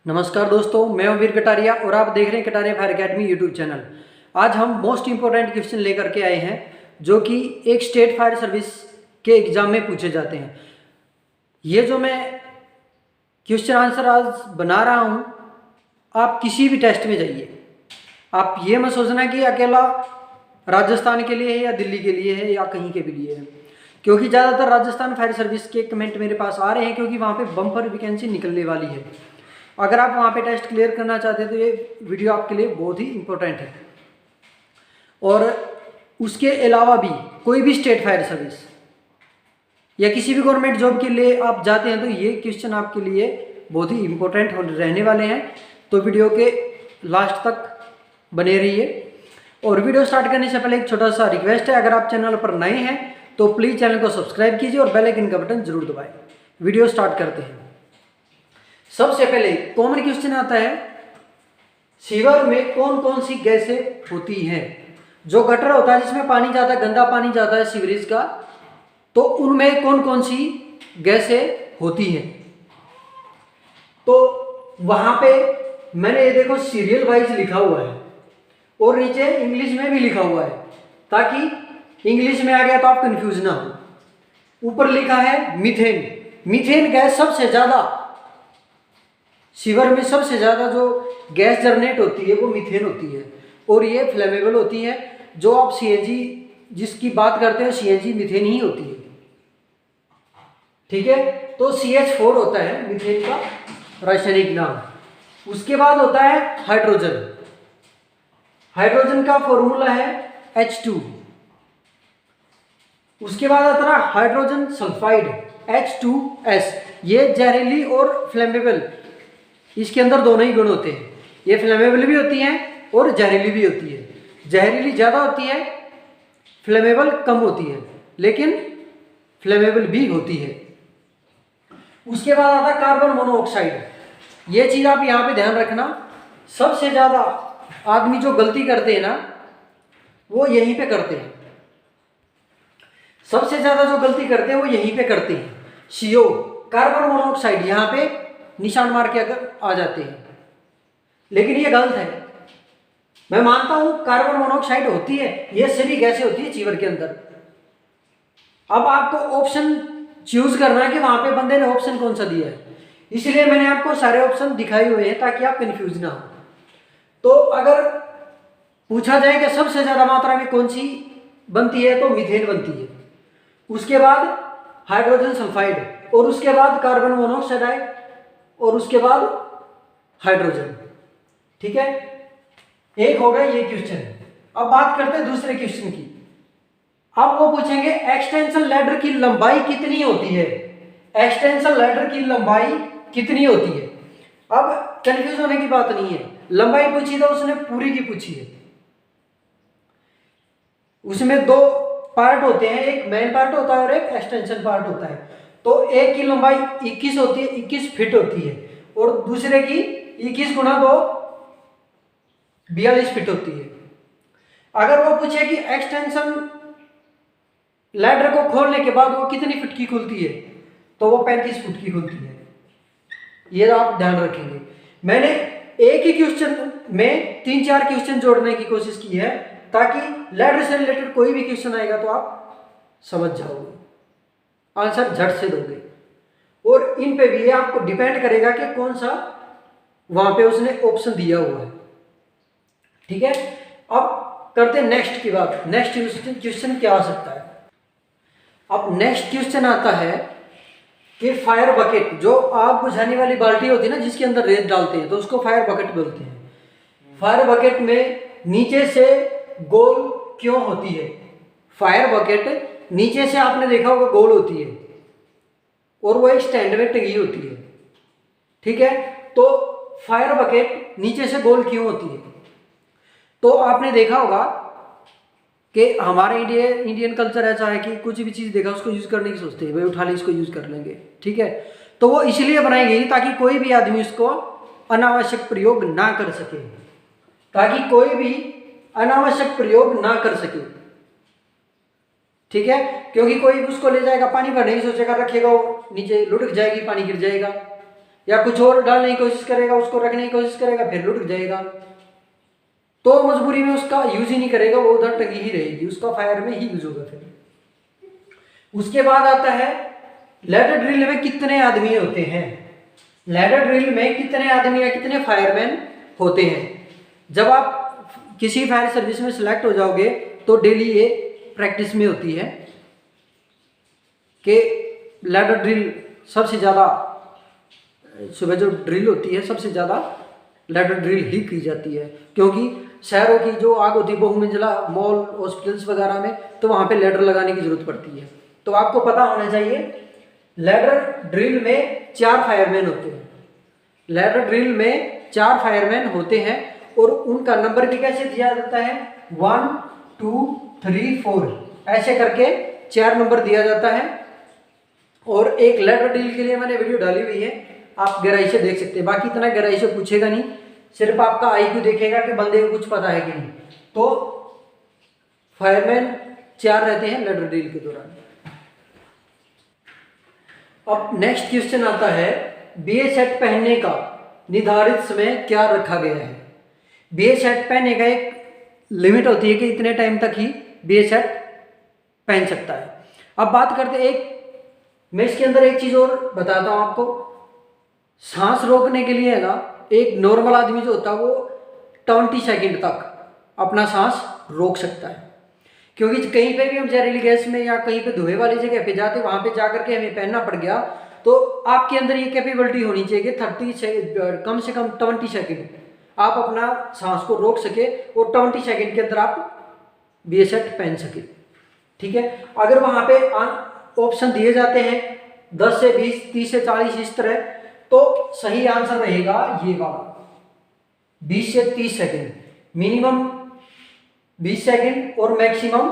नमस्कार दोस्तों, मैं हूं वीर कटारिया और आप देख रहे हैं Kataria fire academy YouTube channel. आज हम मोस्ट इंपॉर्टेंट क्वेश्चन लेकर के आए हैं जो कि एक स्टेट फायर सर्विस के एग्जाम में पूछे जाते हैं। ये जो मैं क्वेश्चन आंसर आज बना रहा हूं, आप किसी भी टेस्ट में जाइए, आप ये मत सोचना कि अकेला राजस्थान के लिए है या दिल्ली के लिए है या कहीं के भी लिए है, क्योंकि ज़्यादातर राजस्थान फायर सर्विस के कमेंट मेरे पास आ रहे हैं क्योंकि वहाँ पे बम्पर वैकेंसी निकलने वाली है। अगर आप वहाँ पे टेस्ट क्लियर करना चाहते हैं तो ये वीडियो आपके लिए बहुत ही इम्पोर्टेंट है। और उसके अलावा भी कोई भी स्टेट फायर सर्विस या किसी भी गवर्नमेंट जॉब के लिए आप जाते हैं तो ये क्वेश्चन आपके लिए बहुत ही इम्पोर्टेंट रहने वाले हैं। तो वीडियो के लास्ट तक बने रहिए। और वीडियो स्टार्ट करने से पहले एक छोटा सा रिक्वेस्ट है, अगर आप चैनल पर नए हैं तो प्लीज़ चैनल को सब्सक्राइब कीजिए और बेल आइकन का बटन जरूर दबाएं। वीडियो स्टार्ट करते हैं। सबसे पहले कॉमन क्वेश्चन आता है, सीवर में कौन कौन सी गैसें होती हैं। जो गटर होता है जिसमें पानी जाता है, गंदा पानी जाता है सीवरेज का, तो उनमें कौन कौन सी गैसें होती हैं। तो वहां पे मैंने ये देखो सीरियल वाइज लिखा हुआ है और नीचे इंग्लिश में भी लिखा हुआ है, ताकि इंग्लिश में आ गया तो आप कंफ्यूज ना हो। ऊपर लिखा है मीथेन। मीथेन गैस सबसे ज्यादा सीवर में सबसे ज़्यादा जो गैस जनरेट होती है वो मीथेन होती है और ये फ्लेमेबल होती है। जो आप सीएनजी जिसकी बात करते हैं सीएनजी मीथेन ही होती है, ठीक है। तो CH4 होता है मीथेन का रासायनिक नाम। उसके बाद होता है हाइड्रोजन। हाइड्रोजन का फॉर्मूला है H2। उसके बाद आता है हाइड्रोजन सल्फाइड H2S। ये जहरीली और फ्लेमेबल, इसके अंदर दोनों ही गुण होते हैं। ये फ्लेमेबल भी होती हैं और जहरीली भी होती है। जहरीली ज़्यादा होती है, फ्लेमेबल कम होती है, लेकिन फ्लेमेबल भी होती है। उसके बाद आता है कार्बन मोनोऑक्साइड। ये चीज़ आप यहाँ पे ध्यान रखना। सबसे ज़्यादा आदमी जो गलती करते हैं ना, वो यहीं पे करते हैं। सबसे ज़्यादा जो गलती करते हैं वो यहीं पे करते हैं। CO कार्बन मोनोऑक्साइड यहाँ पे निशान मार के अगर आ जाते हैं, लेकिन ये गलत है। मैं मानता हूं कार्बन मोनोऑक्साइड होती है, ये सभी गैसें होती है चीवर के अंदर। अब आपको ऑप्शन चूज करना है कि वहां पे बंदे ने ऑप्शन कौन सा दिया है, इसलिए मैंने आपको सारे ऑप्शन दिखाए हुए हैं ताकि आप कंफ्यूज ना हो। तो अगर पूछा जाए कि सबसे ज्यादा मात्रा में कौन सी बनती है तो मीथेन बनती है, उसके बाद हाइड्रोजन सल्फाइड और उसके बाद कार्बन मोनोऑक्साइड और उसके बाद हाइड्रोजन, ठीक है। एक हो गया ये क्वेश्चन। अब बात करते हैं दूसरे क्वेश्चन की। अब वो पूछेंगे एक्सटेंशन लैडर की लंबाई कितनी होती है। एक्सटेंशन लैडर की लंबाई कितनी होती है। अब कंफ्यूज होने की बात नहीं है, लंबाई पूछी तो उसने पूरी की पूछी है। उसमें दो पार्ट होते हैं, एक मेन पार्ट होता है और एक एक्सटेंशन पार्ट होता है। तो एक की लंबाई 21 होती है, 21 फीट होती है, और दूसरे की 21 गुणा 2 42 फीट होती है। अगर वो पूछे कि एक्सटेंशन लैडर को खोलने के बाद वो कितनी फीट की खुलती है, तो वो 35 फुट की खुलती है। ये आप ध्यान रखेंगे। मैंने एक ही क्वेश्चन में 3-4 क्वेश्चन जोड़ने की कोशिश की है ताकि लैडर से रिलेटेड कोई भी क्वेश्चन आएगा तो आप समझ जाओगे, आंसर झट से दोगे। और इन पे भी ये आपको डिपेंड करेगा कि कौन सा वहां पे उसने ऑप्शन दिया हुआ है, ठीक है। अब करते हैं नेक्स्ट की बात। नेक्स्ट क्वेश्चन क्या आ सकता है। अब नेक्स्ट क्वेश्चन आता है कि फायर बकेट, जो आग बुझाने वाली बाल्टी होती है ना जिसके अंदर रेत डालते हैं, तो उसको फायर बकेट बोलते हैं। फायर बकेट में नीचे से गोल क्यों होती है। फायर बकेट नीचे से आपने देखा होगा गोल होती है और वो एक स्टैंड में टंगी होती है, ठीक है। तो फायर बकेट नीचे से गोल क्यों होती है। तो आपने देखा होगा कि हमारे इंडियन कल्चर ऐसा है कि कुछ भी चीज़ देखा उसको यूज़ करने की सोचते हैं, भाई उठा ले इसको यूज़ कर लेंगे, ठीक है। तो वो इसलिए बनाई गई ताकि कोई भी आदमी उसको अनावश्यक प्रयोग ना कर सके, ताकि कोई भी अनावश्यक प्रयोग ना कर सके, ठीक है। क्योंकि कोई उसको ले जाएगा, पानी भरने की सोचेगा, रखेगा, वो नीचे लुढ़क जाएगी, पानी गिर जाएगा, या कुछ और डालने की कोशिश करेगा, उसको रखने की कोशिश करेगा, फिर लुढ़क जाएगा, तो मजबूरी में उसका यूज ही नहीं करेगा, वो उधर टंगी ही रहेगी, उसका फायर में ही यूज होगा फिर। उसके बाद आता है लैडर ड्रिल में कितने आदमी होते हैं। लैडर ड्रिल में कितने आदमी या कितने फायरमैन होते हैं। जब आप किसी फायर सर्विस में सिलेक्ट हो जाओगे तो डेली ये प्रैक्टिस में होती है कि लैडर ड्रिल सबसे ज़्यादा, सुबह जो ड्रिल होती है सबसे ज़्यादा लैडर ड्रिल ही की जाती है, क्योंकि शहरों की जो आग होती है बहुमंजिला मॉल हॉस्पिटल्स वगैरह में, तो वहाँ पे लैडर लगाने की जरूरत पड़ती है। तो आपको पता होना चाहिए लैडर ड्रिल में 4 फायरमैन होते हैं। लैडर ड्रिल में 4 फायरमैन होते हैं और उनका नंबर भी कैसे दिया जाता है, 1 2 3 4 ऐसे करके 4 नंबर दिया जाता है। और एक लैडर ड्रिल के लिए मैंने वीडियो डाली हुई है, आप गहराई से देख सकते हैं। बाकी इतना गहराई से पूछेगा नहीं, सिर्फ आपका आईक्यू देखेगा कि बंदे को कुछ पता है कि नहीं। तो फायरमैन 4 रहते हैं लैडर ड्रिल के दौरान। अब नेक्स्ट क्वेश्चन आता है, बीए सेट पहनने का निर्धारित समय क्या रखा गया है। बीए सेट पहनने का एक लिमिट होती है कि इतने टाइम तक ही बीए सेट पहन सकता है। अब बात करते हैं, मैं इसके अंदर एक चीज़ और बताता हूँ आपको। सांस रोकने के लिए है ना, एक नॉर्मल आदमी जो होता है वो 20 सेकंड तक अपना सांस रोक सकता है, क्योंकि कहीं पे भी हम जहरीली गैस में या कहीं पे धुएं वाली जगह पे जाते, वहां पे जाकर के हमें पहनना पड़ गया, तो आपके अंदर ये कैपेबिलिटी होनी चाहिए कि 30 कम से कम 20 सेकंड आप अपना सांस को रोक सके और 20 सेकंड के अंदर आप बीए सेट पहन सके। ठीक है, अगर वहां पे ऑप्शन दिए जाते हैं 10 से 20, 30 से 40 इस तरह, तो सही आंसर रहेगा ये वाला 20 से 30 सेकंड, मिनिमम 20 सेकंड और मैक्सिमम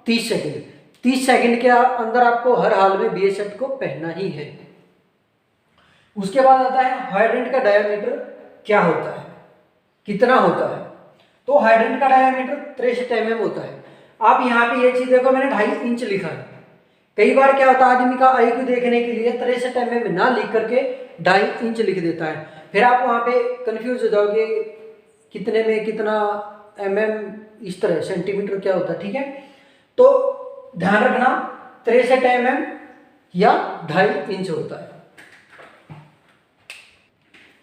30 सेकंड। 30 सेकंड के अंदर आपको हर हाल में बीए सेट को पहनना ही है। उसके बाद आता है हाइड्रेंट का डायमीटर क्या होता है, कितना होता है। तो हाइड्रेंट का डायमीटर 63 mm होता है। आप यहाँ पे ये चीज देखो, मैंने 2.5 इंच लिखा है। कई बार क्या होता है, आदमी का आईक्यू देखने के लिए 63 mm ना लिख करके 2.5 इंच लिख देता है, फिर आप वहां पे कंफ्यूज हो जाओगे कितने में कितना इस तरह सेंटीमीटर क्या होता है। ठीक है, तो ध्यान रखना 63 mm या 2.5 इंच होता है।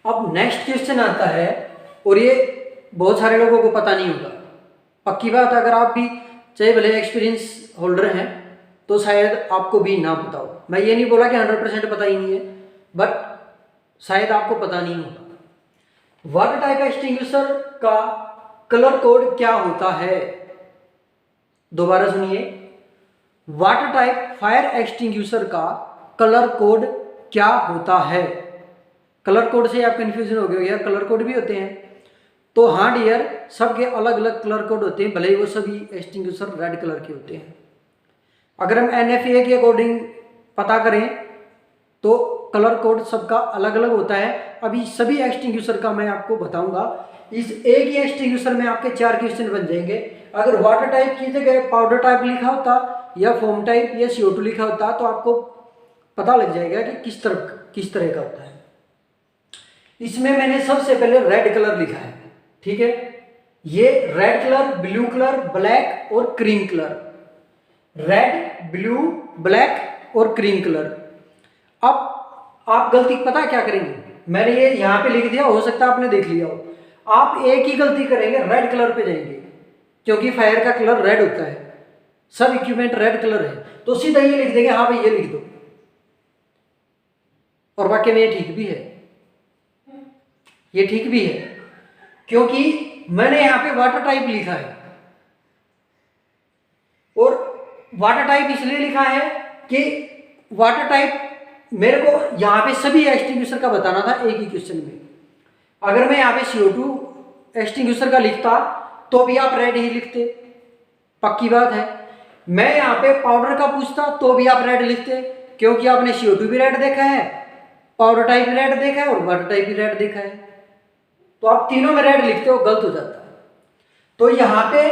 अब नेक्स्ट क्वेश्चन आता है, और ये बहुत सारे लोगों को पता नहीं होगा। पक्की बात, अगर आप भी चाहे भले एक्सपीरियंस होल्डर हैं तो शायद आपको भी ना पता हो। मैं ये नहीं बोला कि 100% पता ही नहीं है, बट शायद आपको पता नहीं होगा। वाटर टाइप एक्सटिंग्विशर का कलर कोड क्या होता है। दोबारा सुनिए, वाटर टाइप फायर एक्सटिंग्विशर का कलर कोड क्या होता है। कलर कोड से आप कंफ्यूजन हो गए, यार कलर कोड भी होते हैं। तो हाँ डियर, सबके अलग अलग कलर कोड होते हैं, भले ही वो सभी एक्सटिंग्विशर रेड कलर के होते हैं। अगर हम NFPA के अकॉर्डिंग पता करें तो कलर कोड सबका अलग अलग होता है। अभी सभी एक्सटिंग्विशर का मैं आपको बताऊंगा। इस एक ही एक्सटिंग्विशर में आपके 4 क्वेश्चन बन जाएंगे। अगर वाटर टाइप की जगह पाउडर टाइप लिखा होता या फोम टाइप या CO2 लिखा होता तो आपको पता लग जाएगा कि किस तरह का होता है। इसमें मैंने सबसे पहले रेड कलर लिखा है। ठीक है, ये red colour, blue colour, black और cream colour. Red, blue, black और क्रीम कलर। अब आप गलती पता क्या करेंगे, मैंने ये यहाँ पे लिख दिया, हो सकता है आपने देख लिया हो। आप एक ही गलती करेंगे, रेड कलर पे जाएंगे, क्योंकि फायर का कलर रेड होता है, सब इक्विपमेंट रेड कलर है, तो सीधा ये लिख देंगे, हाँ भाई ये लिख दो। और वाकई में ये ठीक भी है, ये ठीक भी है, क्योंकि मैंने यहाँ पे वाटर टाइप लिखा है। और वाटर टाइप इसलिए लिखा है कि वाटर टाइप मेरे को यहाँ पे सभी एक्सटिंग्विशर का बताना था एक ही क्वेश्चन में। अगर मैं यहाँ पे CO2 एक्सटिंग्विशर का लिखता तो भी आप रेड ही लिखते, पक्की बात है। मैं यहाँ पे पाउडर का पूछता तो भी आप रेड लिखते, क्योंकि आपने CO2 भी रेड देखा है, पाउडर टाइप भी रेड देखा है और वाटर टाइप भी रेड देखा है, तो आप तीनों में रेड लिखते हो, गलत हो जाता है। तो यहाँ पे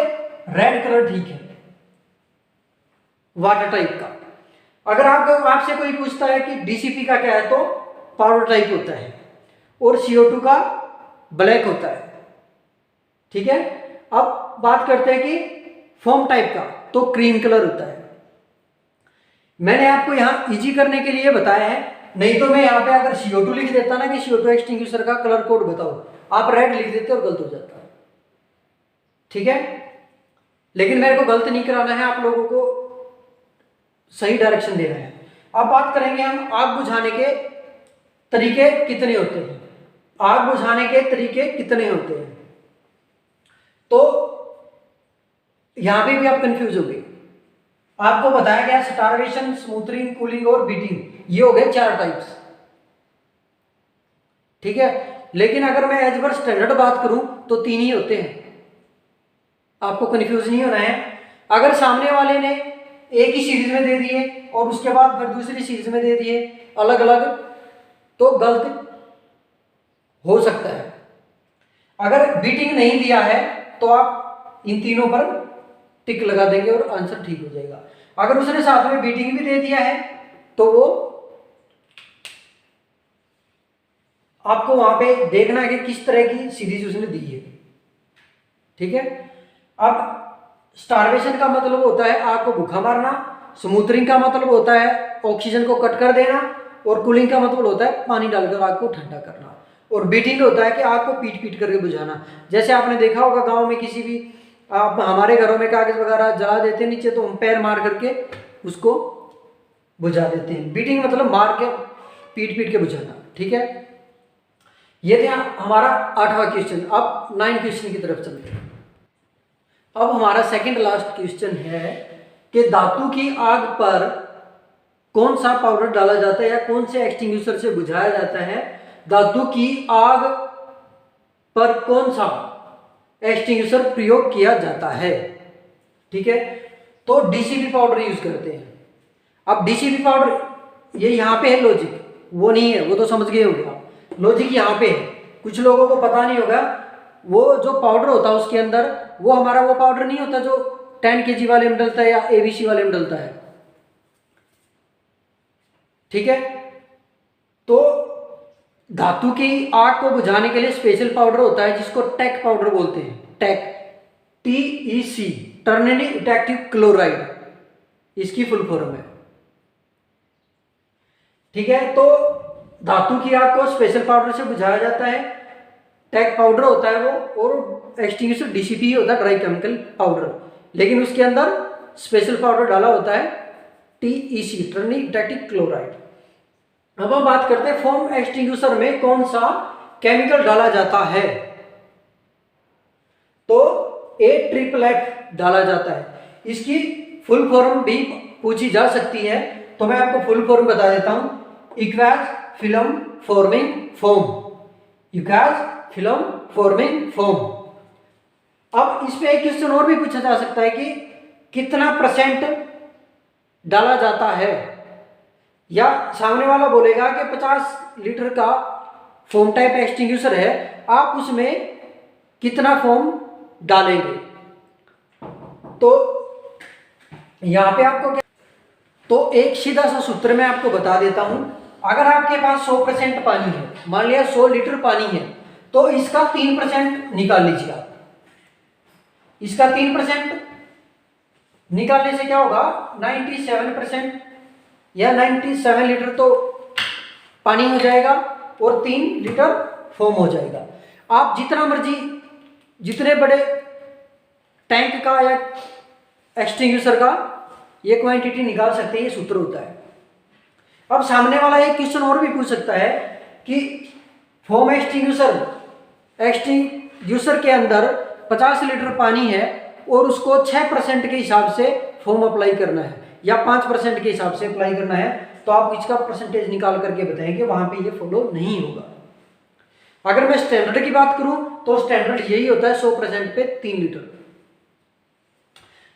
रेड कलर ठीक है वाटर टाइप का। अगर आपसे कोई पूछता है कि DCP का क्या है, तो पाउडर टाइप होता है। और CO2 का ब्लैक होता है। ठीक है, अब बात करते हैं कि फोम टाइप का, तो क्रीम कलर होता है। मैंने आपको यहां इजी करने के लिए बताया है, नहीं तो मैं यहां पे अगर CO2 लिख देता ना कि CO2 एक्सटिंग्विशर का कलर कोड बताओ, आप रेड लिख देते और गलत हो जाता है। ठीक है, लेकिन मेरे को गलत नहीं कराना है, आप लोगों को सही डायरेक्शन देना है। अब बात करेंगे हम आग बुझाने के तरीके कितने होते हैं। आग बुझाने के तरीके कितने होते हैं, तो यहां पे भी आप कंफ्यूज हो गए। आपको बताया गया स्टारवेशन, स्मूथरिंग, कूलिंग और बीटिंग, ये हो गए 4 टाइप्स। ठीक है, लेकिन अगर मैं एज पर स्टैंडर्ड बात करूं तो 3 ही होते हैं। आपको कंफ्यूज नहीं होना है। अगर सामने वाले ने एक ही सीरीज में दे दिए और उसके बाद फिर दूसरी सीरीज में दे दिए अलग अलग, तो गलत हो सकता है। अगर बीटिंग नहीं दिया है तो आप इन तीनों पर टिक लगा देंगे और आंसर ठीक हो जाएगा। अगर उसने साथ में बीटिंग भी दे दिया है तो वो आपको वहां पे देखना है कि किस तरह की सीरीज उसने दी है। ठीक है, अब स्टारवेशन का मतलब होता है आग को भूखा मारना, स्मूथरिंग का मतलब होता है ऑक्सीजन को कट कर देना, और कूलिंग का मतलब होता है पानी डालकर आग को ठंडा करना, और बीटिंग होता है कि आग को पीट पीट करके बुझाना। जैसे आपने देखा होगा गांव में किसी भी, आप हमारे घरों में कागज वगैरह जला देते हैं नीचे, तो हम पैर मार करके उसको बुझा देते हैं। बीटिंग मतलब मार के पीट पीट के बुझाना। ठीक है, ये था हमारा 8वां क्वेश्चन। अब 9 क्वेश्चन की तरफ चलते हैं। अब हमारा सेकंड लास्ट क्वेश्चन है कि धातु की आग पर कौन सा पाउडर डाला जाता है या कौन से एक्सटिंग्विशर से बुझाया जाता है। धातु की आग पर कौन सा एक्सटिंग्विशर प्रयोग किया जाता है। ठीक है, तो DCP पाउडर यूज करते हैं। अब DCP पाउडर ये यहां पे है, लॉजिक वो नहीं है, वो तो समझ गए होंगे आप। लॉजिक यहां पे है, कुछ लोगों को पता नहीं होगा। वो जो पाउडर होता है उसके अंदर, वो हमारा वो पाउडर नहीं होता जो 10 kg वाले में डलता है या ABC वाले में डलता है। ठीक है, तो धातु की आग को बुझाने के लिए स्पेशल पाउडर होता है जिसको टेक पाउडर बोलते हैं। टेक, TEC, टर्निडी इटेक्टिव क्लोराइड, इसकी फुल फॉर्म है। ठीक है, तो धातु की आग को स्पेशल पाउडर से बुझाया जाता है, टेक पाउडर होता है वो, और एक्सटिंग्विशर DCP होता है, ड्राई केमिकल पाउडर, लेकिन उसके अंदर स्पेशल पाउडर डाला होता है TEC, टर्निडी इटेक्टिव क्लोराइड। अब हम बात करते हैं फोम एक्सटिंग्विशर में कौन सा केमिकल डाला जाता है, तो AFFF डाला जाता है। इसकी फुल फॉर्म भी पूछी जा सकती है, तो मैं आपको फुल फॉर्म बता देता हूं। Equals film forming foam, equals film forming foam. अब इस पे एक क्वेश्चन और भी पूछा जा सकता है कि कितना % डाला जाता है, या सामने वाला बोलेगा कि 50 लीटर का फोम टाइप एक्सटिंग्विशर है, आप उसमें कितना फोम डालेंगे। तो यहां पे आपको क्या, तो एक सीधा सा सूत्र मैं आपको बता देता हूं। अगर आपके पास 100% पानी है, मान लिया 100 लीटर पानी है, तो इसका 3% निकाल लीजिए आप। इसका 3% निकालने से क्या होगा, 97% या 97 लीटर तो पानी हो जाएगा और 3 लीटर फोम हो जाएगा। आप जितना मर्जी, जितने बड़े टैंक का या एक्सटिंग्विशर का ये क्वांटिटी निकाल सकते हैं, ये सूत्र होता है। अब सामने वाला एक क्वेश्चन और भी पूछ सकता है कि फोम एक्सटिंग्विशर के अंदर 50 लीटर पानी है और उसको 6% के हिसाब से फोम अप्लाई करना है या 5% के हिसाब से अप्लाई करना है, तो आप इसका परसेंटेज निकाल करके बताएंगे, वहां पे ये फॉलो नहीं होगा। अगर मैं स्टैंडर्ड की बात करूं तो स्टैंडर्ड यही होता है 100% पे 3 लीटर।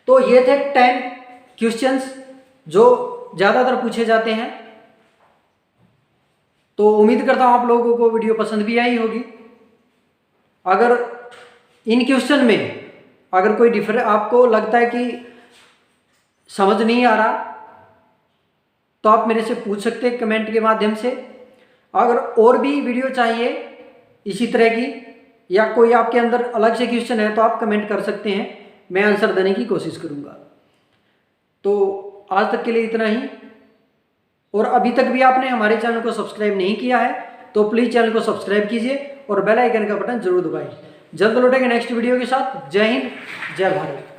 तो ये थे 10 क्वेश्चंस जो ज्यादातर पूछे जाते हैं। तो उम्मीद करता हूं आप लोगों को वीडियो पसंद भी आई होगी। अगर इन क्वेश्चन में अगर कोई डिफरेंस आपको लगता है कि समझ नहीं आ रहा, तो आप मेरे से पूछ सकते हैं कमेंट के माध्यम से। अगर और भी वीडियो चाहिए इसी तरह की, या कोई आपके अंदर अलग से क्वेश्चन है तो आप कमेंट कर सकते हैं, मैं आंसर देने की कोशिश करूँगा। तो आज तक के लिए इतना ही, और अभी तक भी आपने हमारे चैनल को सब्सक्राइब नहीं किया है तो प्लीज़ चैनल को सब्सक्राइब कीजिए और बेल आइकन का बटन जरूर दबाएं। जल्द लौटेंगे नेक्स्ट वीडियो के साथ। जय हिंद, जय भारत।